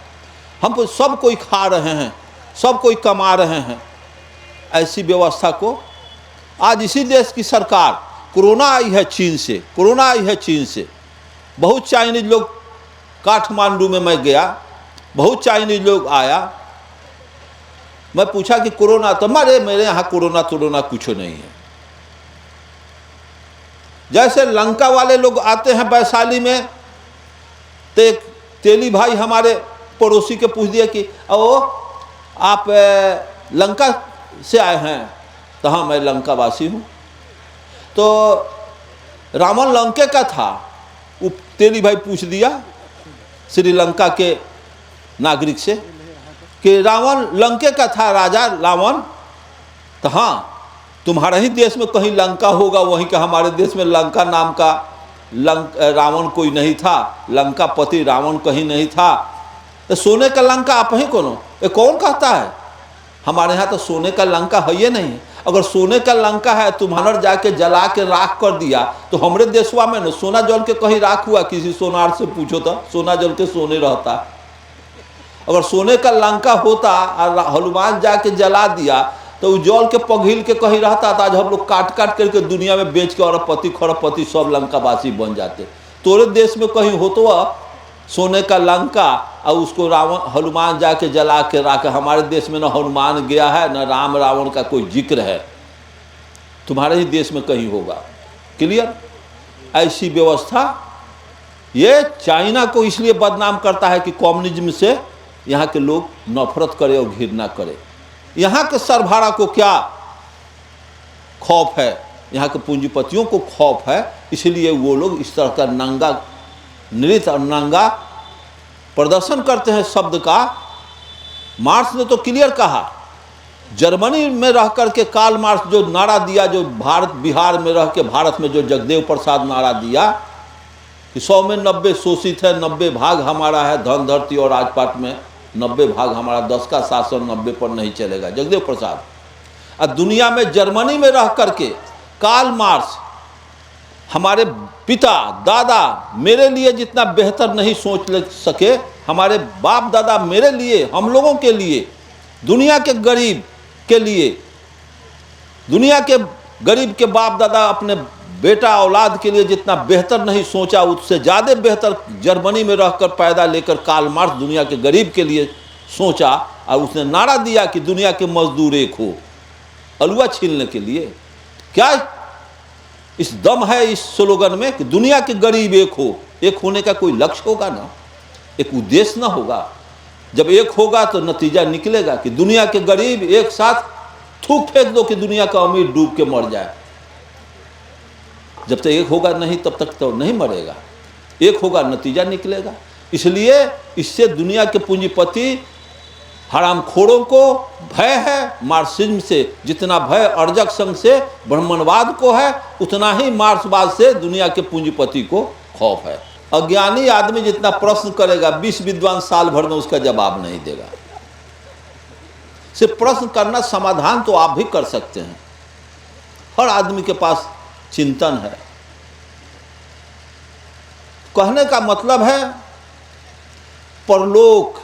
हम सब कोई खा रहे हैं, सब कोई कमा रहे हैं। ऐसी व्यवस्था को आज इसी देश की सरकार, कोरोना आई है चीन से, कोरोना आई है चीन से। बहुत चाइनीज लोग काठमांडू में मैं गया, बहुत चाइनीज लोग आया, मैं पूछा कि कोरोना, तो मेरे यहाँ कोरोना कुछ नहीं है। जैसे लंका वाले लोग आते हैं वैशाली में, तो एक तेली भाई हमारे पड़ोसी के पूछ दिया कि ओ आप लंका से आए हैं? तो हाँ, मैं लंका वासी हूँ। तो रावण लंके का था? वो तेली भाई पूछ दिया श्रीलंका के नागरिक से कि रावण लंके का था, राजा रावण? तो हाँ, तुम्हारे ही देश में कहीं लंका होगा, वहीं का हमारे देश में लंका नाम का रावण कोई नहीं था, लंकापति रावण कहीं नहीं था। तो सोने का लंका आप ही कौन कहता है? हमारे यहाँ तो सोने का लंका है ये नहीं। अगर सोने का लंका है, तुम्हारा जाके जला के राख कर दिया, तो हमारे देशवा में न सोना जल के कहीं राख हुआ? किसी सोनार से पूछो तो सोना जल के सोने रहता। अगर सोने का लंका होता और हनुमान जाके जला दिया, तो जल के पघिल के कहीं रहता था। आज हम लोग काट करके दुनिया में बेच के अरबपति खरबपति सब लंकावासी बन जाते। तोरे देश में कहीं हो तो सोने का लंका, और उसको रावण हनुमान जाके जला के राख। हमारे देश में न हनुमान गया है, न राम रावण का कोई जिक्र है। तुम्हारे ही देश में कहीं होगा। क्लियर? ऐसी व्यवस्था ये चाइना को इसलिए बदनाम करता है कि कम्युनिज्म से यहाँ के लोग नफरत करे और घृणा करे। यहाँ के सरभारा को क्या खौफ है? यहाँ के पूंजीपतियों को खौफ है, इसलिए वो लोग इस तरह का नंगा नृत्य और नंगा प्रदर्शन करते हैं शब्द का। मार्क्स ने तो क्लियर कहा, जर्मनी में रह करके कार्ल मार्क्स जो नारा दिया, जो भारत बिहार में रह के भारत में जो जगदेव प्रसाद नारा दिया कि 100 में 90 शोषित है, 90 भाग हमारा है, धन धरती और राजपाट में 90 भाग हमारा, 10 का शासन 90 पर नहीं चलेगा, जगदेव प्रसाद। और दुनिया में जर्मनी में रह करके कार्ल मार्क्स हमारे पिता दादा मेरे लिए जितना बेहतर नहीं सोच ले सके, हमारे बाप दादा मेरे लिए, हम लोगों के लिए, दुनिया के गरीब के लिए, दुनिया के गरीब के बाप दादा अपने बेटा औलाद के लिए जितना बेहतर नहीं सोचा, उससे ज़्यादा बेहतर जर्मनी में रहकर पैदा लेकर कार्ल मार्क्स दुनिया के गरीब के लिए सोचा। और उसने नारा दिया कि दुनिया के मजदूर एक हो, अलुआ छीलने के लिए। क्या इस दम है इस स्लोगन में कि दुनिया के गरीब एक हो? एक होने का कोई लक्ष्य होगा ना, एक उद्देश्य ना होगा। जब एक होगा तो नतीजा निकलेगा कि दुनिया के गरीब एक साथ थूक फेंक दो कि दुनिया का अमीर डूब के मर जाए। जब तक एक होगा नहीं, तब तक तो नहीं मरेगा। एक होगा, नतीजा निकलेगा। इसलिए इससे दुनिया के पूंजीपति हरामखोरों को भय है मार्क्सिज्म से। जितना भय अर्जक संघ से ब्राह्मणवाद को है, उतना ही मार्क्सवाद से दुनिया के पूंजीपति को खौफ है। अज्ञानी आदमी जितना प्रश्न करेगा, 20 विद्वान साल भर में उसका जवाब नहीं देगा। सिर्फ प्रश्न करना, समाधान तो आप भी कर सकते हैं। हर आदमी के पास चिंतन है। कहने का मतलब है परलोक,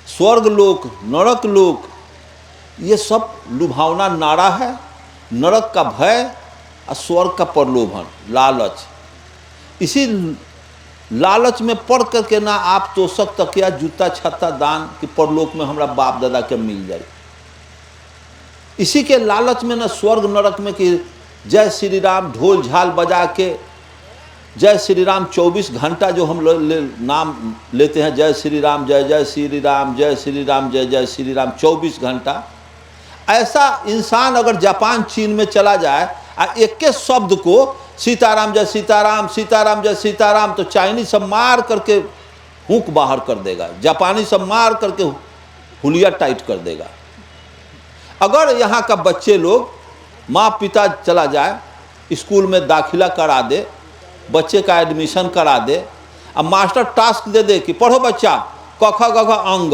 स्वर्गलोक, नरक लोक, ये सब लुभावना नारा है। नरक का भय और स्वर्ग का प्रलोभन, लालच। इसी लालच में पड़ करके ना आप तोशक तकिया जूता छत्ता दान कि परलोक में हमारा बाप दादा के मिल जाए। इसी के लालच में ना स्वर्ग नरक में कि जय श्री राम ढोल झाल बजा के, जय श्री राम 24 घंटा जो हम नाम लेते हैं, जय श्री राम, जय जय श्री राम, जय श्री राम, जय जय श्री राम 24 घंटा। ऐसा इंसान अगर जापान चीन में चला जाए और एक के शब्द को सीताराम जय सीताराम, सीताराम जय सीताराम, तो चाइनीज सब मार करके हुक बाहर कर देगा, जापानी सब मार करके हुलिया टाइट कर देगा। अगर यहाँ का बच्चे लोग, माँ पिता चला जाए, स्कूल में दाखिला करा दे, बच्चे का एडमिशन करा दे, अब मास्टर टास्क दे दे कि पढ़ो बच्चा क ख ग घ अंग।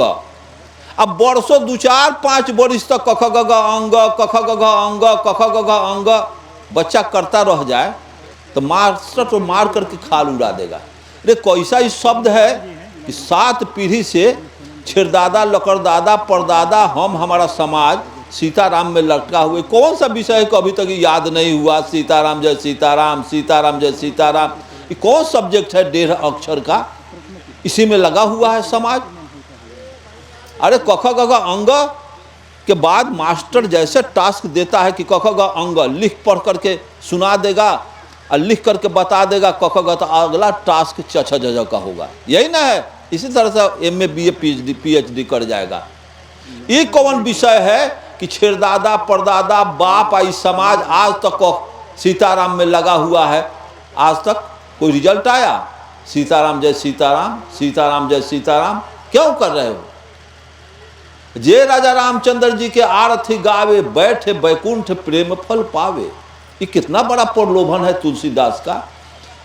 अब वर्षों 2 4 5 वर्ष तक क ख ग घ अंग, क ख ग घ अंग, क ख ग घ अंग बच्चा करता रह जाए, तो मास्टर तो मार करके खाल उड़ा देगा। अरे कैसा ही शब्द है कि 7 पीढ़ी से छिरदादा लकड़दादा परदादा हम हमारा समाज सीताराम में लटका हुए। कौन सा विषय को अभी तक याद नहीं हुआ? सीताराम जय सीताराम, सीताराम जय सीताराम। ये कौन सब्जेक्ट है 1.5 अक्षर का? इसी में लगा हुआ है समाज। अरे क ख ग घ अंग के बाद मास्टर जैसे टास्क देता है कि क ख ग अंग लिख पढ़ करके सुना देगा और लिख करके बता देगा क ख ग, तो अगला टास्क च छ ज झ का होगा। यही ना है? इसी तरह से MA BA PhD कर जाएगा। ये कौन विषय है कि छेड़दादा परदादा बाप आई समाज आज तक सीताराम में लगा हुआ है। आज तक कोई रिजल्ट आया? सीताराम जय सीताराम, सीताराम जय सीताराम क्यों कर रहे हो? जे राजा रामचंद्र जी के आरती गावे, बैठे बैकुंठ प्रेम फल पावे। ये कितना बड़ा प्रलोभन है तुलसीदास का।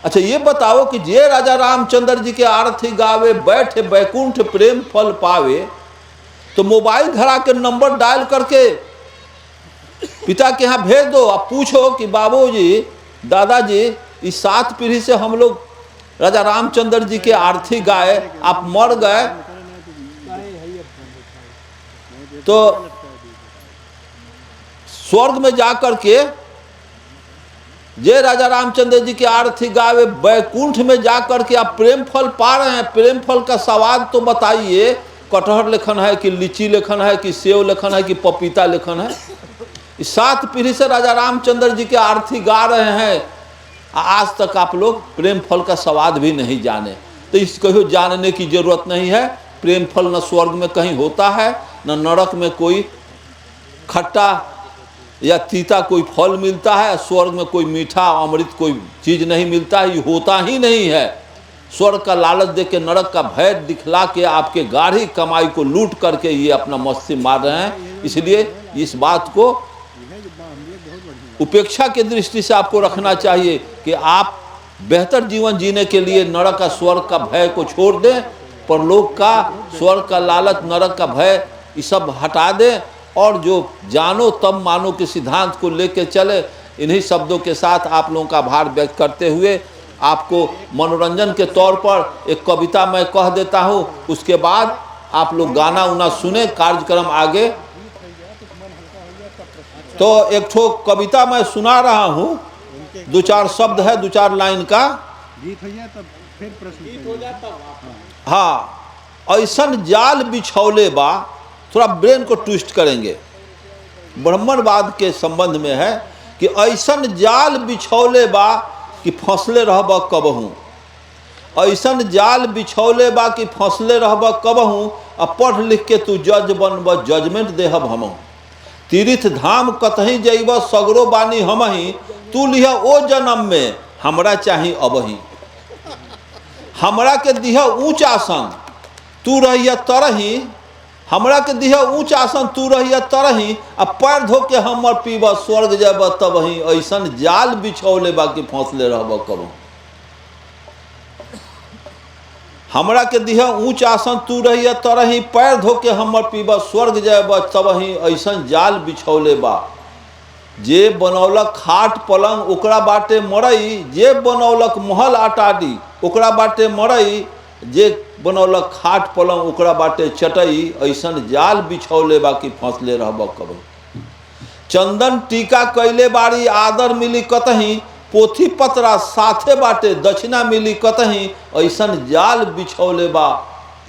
अच्छा ये बताओ कि जे राजा रामचंद्र जी के आरती गावे, बैठे बैकुंठ प्रेम फल पावे, तो मोबाइल धरा के नंबर डायल करके पिता के यहाँ भेज दो। आप पूछो कि बाबूजी दादाजी इस 7 पीढ़ी से हम लोग राजा रामचंद्र जी के आरती गाए, आप मर गए, तो स्वर्ग में जाकर के जे राजा रामचंद्र जी के आरती गावे, बैकुंठ में जाकर के आप प्रेम फल पा रहे हैं। प्रेम फल का स्वाद तो बताइए, कटहर लेखन है कि लीची लेखन है कि सेव लेखन है कि पपीता लेखन है? इस 7 पीढ़ी से राजा रामचंद्र जी के आरती गा रहे हैं, आज तक आप लोग प्रेम फल का स्वाद भी नहीं जाने। तो इसको जानने की जरूरत नहीं है। प्रेम फल न स्वर्ग में कहीं होता है, न नरक में कोई खट्टा या तीता कोई फल मिलता है। स्वर्ग में कोई मीठा अमृत कोई चीज़ नहीं मिलता है, ये होता ही नहीं है। स्वर्ग का लालच दे के, नरक का भय दिखला के आपके गाढ़ी कमाई को लूट करके ये अपना मस्ती मार रहे हैं। इसलिए इस बात को उपेक्षा की दृष्टि से आपको रखना चाहिए कि आप बेहतर जीवन जीने के लिए नरक का स्वर्ग का भय को छोड़ दें, परलोक का स्वर्ग का लालच नरक का भय ये सब हटा दें, और जो जानो तब मानो के सिद्धांत को लेकर चले। इन्हीं शब्दों के साथ आप लोगों का आभार व्यक्त करते हुए आपको मनोरंजन के तौर पर एक कविता मैं कह देता हूँ, उसके बाद आप लोग गाना उना सुने, कार्यक्रम आगे। तो एक ठो कविता मैं सुना रहा हूँ, 2-4 शब्द है, 2-4 लाइन का गीत हो जाए तब फिर प्रश्न हो जाता। हाँ, ऐसन जाल बिछौले बा, थोड़ा ब्रेन को ट्विस्ट करेंगे, ब्राह्मणवाद के संबंध में है कि ऐसन जाल बिछौले बा कि फंसले रहब कबहूँ। ऐसन जाल बिछौले बा कि फंसले रहब कबहूँ, अब पढ़ लिख के तू जज बनब, जजमेंट देहब हमहूँ। तीर्थ धाम कतहीं जइब, सगरो बानी हमही, तू लिह ओ जन्म में, हमरा चाही अबही। हमरा के दिह ऊँच आसन, तू रहिया तरही, हमरा के दिह ऊँच आसन, तू रहिया तरही, आ पैर धो के हमर पीब, स्वर्ग जब तबही। ऐसन जाल बिछौले बा कि फंसले रहब कबहूँ। हमरा के दिह ऊँच आसन, तू रहिया तरही, पैर धो के हमर पीब, स्वर्ग जब तबही। ऐसन जाल बिछौले बा, जे बनौलक खाट पलंग ओकरा बाटे मरई, जे बनौलक महल अटारी ओकरा बाटे मरई, जे बनौलक खाट पलंग ओकरा बाटे चटई। ऐसन जाल बिछौले बा कि फंसले रहब कबहूँ। चंदन टीका कैले बारी, आदर मिली कतहीं, पोथी पतरा साथे बाटे, दक्षिणा मिली कतहीं। ऐसन जाल बिछौले बा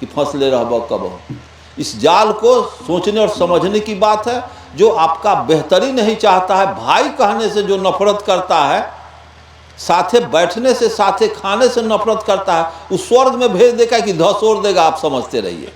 कि फंसले रहब कबहूँ। इस जाल को सोचने और समझने की बात है। जो आपका बेहतरी नहीं चाहता है, भाई कहने से जो नफरत करता है, साथे बैठने से साथे खाने से नफरत करता है, उस स्वर्ग में भेज देगा कि धसोर देगा, आप समझते रहिए।